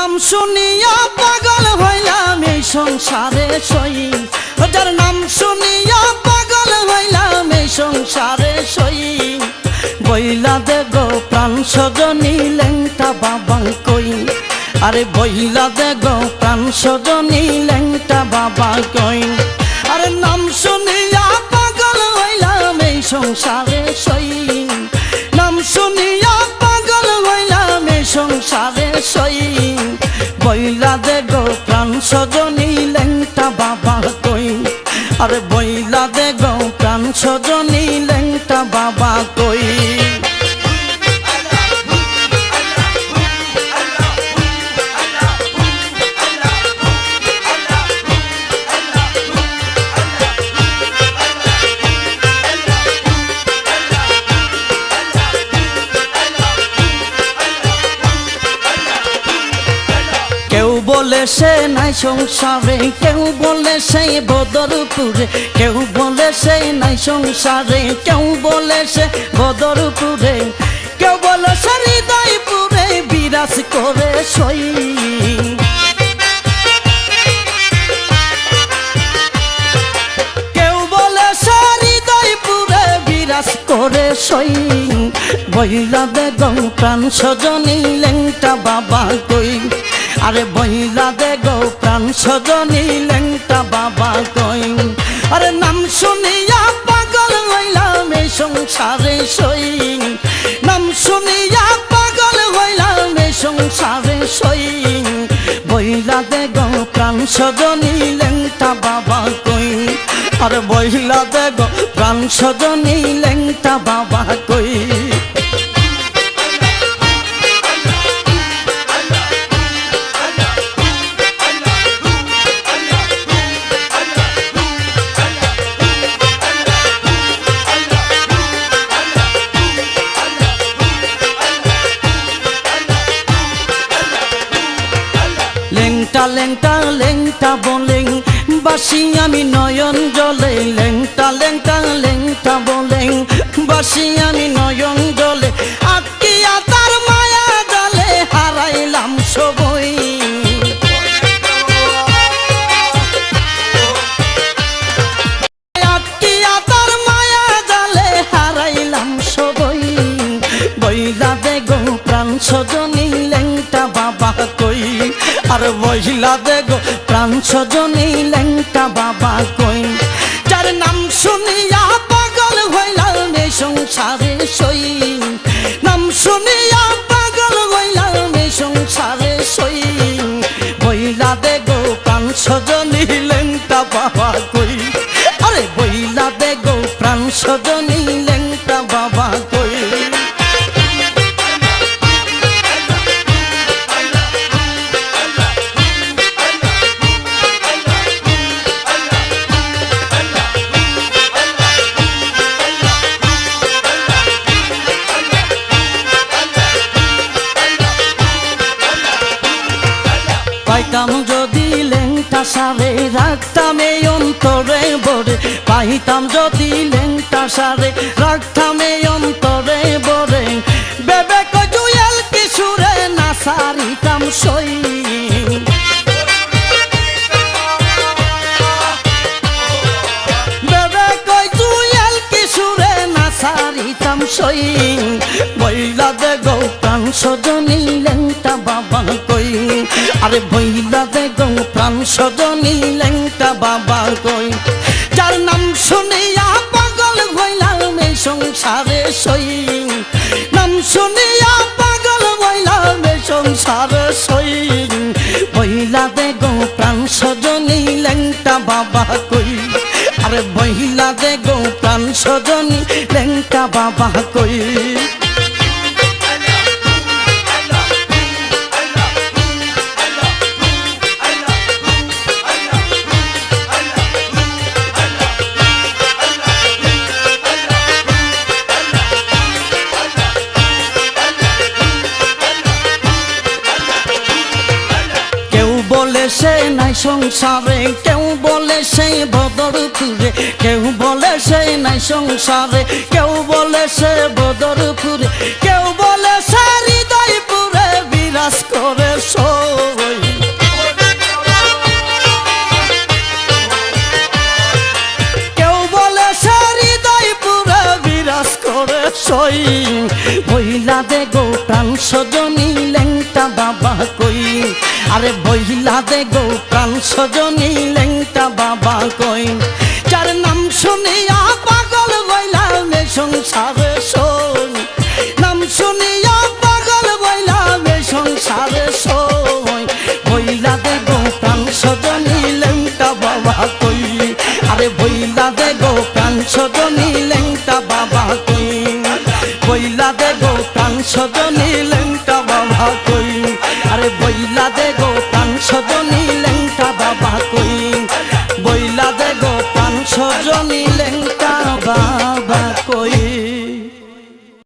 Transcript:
নাম শুনিয়া পাগল হইলাম এই সংসারে সই, যার নাম শুনিয়া পাগল হইলাম এই সংসারে সই। বইলা দে গো প্রাণ সজনী লেংটা বাবা কই, আরে বইলা দে গো প্রাণ সজনী লেংটা বাবা কই। আরে নাম শুনিয়া পাগল হইলাম এই সংসারে সই, নাম শুনিয়া পাগল হইলাম এই সংসারে সই। বইলা দে গো প্রাণ সজনী লেংটা বাবা কই, আরে বইলা দে গো প্রাণ সজনী লেংটা বাবা কই। কেউ বলে সে নাই সংসারে, কেউ বলে সেই বদরপুরে, কেউ বলে সে নাই সংসারে, কেউ বলে সে বদরপুরে, কেউ বলে সে হৃদয়পুরে বিরাজ করে সই। কেউ বলে সে হৃদয়পুরে বিরাজ করে সই। বইলা দে গো প্রাণ সজনী লেংটা বাবা কই, আরে বইলা দে গো প্রাণ সজনী লেংটা বাবা কই। আরে নাম শুনিয়া পাগল হইলাম এই সংসারে সই, নাম শুনিয়া পাগল হইলাম এই সংসারে সই। বইলা দে গো প্রাণ সজনী লেংটা বাবা কই, আরে বইলা দে গো প্রাণ সজনী লেংটা বাবা কই। লেংটা লেংটা লেংটা বলে বাসি আমি নয়ন জলে, লেংটা লেংটা লেংটা বলে বাসি আমি নয়ন জলে। আটকিয়া তার মায়া জালে হারাইলাম সবই, আটকিয়া তার মায়া জালে হারাইলাম সবই। বইলা দে গো প্রাণ সজনী লেংটা বাবা কই, আর বইলা দে গো প্রাণ সজনী লেংটা বাবা কই। যার নাম শুনিয়া পাগল হইলাম এই সংসারে সই, নাম শুনিয়া পাগল হইলাম এই সংসারে সই। বইলা দে গো প্রাণ সজনী লেংটা বাবা কই, আরে বইলা দে গো প্রাণ সজনী লেংটা বাবা কই। পাইতাম যদি লেংটা সারে রাখতাম এই অন্তরে ভরে, পাইতাম যদি লেংটা সারে রাখতাম এই অন্তরে ভরে। বেবে কই জুয়েল কিশোরে না সারিতাম সই, বেবে কই জুয়েল কিশোরে না সারিতাম সই। বইলা দে গো প্রাণ সজনী লেংটা বাবা কই, আরে বইলা দে গো প্রাণ সজনী লেংটা বাবা কই। যার নাম শুনিয়া পাগল হইলাম এই সংসারে সই, নাম শুনিয়া পাগল হইলাম এই সংসারে সই। বইলা দে গো প্রাণ সজনী লেংটা বাবা কই, আরে বইলা দে গো প্রাণ সজনী লেংটা বাবা কই। বলে সে নাই সংসারে, কেউ বলে সেই বদরপুরে, কেউ বলে সে নাই সংসারে, কেউ বলে সে বদরপুরে, কেউ বলে সে হৃদয়পুরে বিরাজ করে সো। আরে বইলা দে গো প্রাণ সজনী লেংটা বাবা কই যার নাম শুনিয়া পাগল হইলাম এ সংসারে সই নাম শুনিয়া পাগল হইলাম এ সংসারে সই বইলা দে গো প্রাণ সজনী লেংটা বাবা কই আরে বইলা দে গো প্রাণ সজনী লেংটা বাবা কই বইলা দে গো প্রাণ সজনী লেংটা বাবা কই আরে বইলা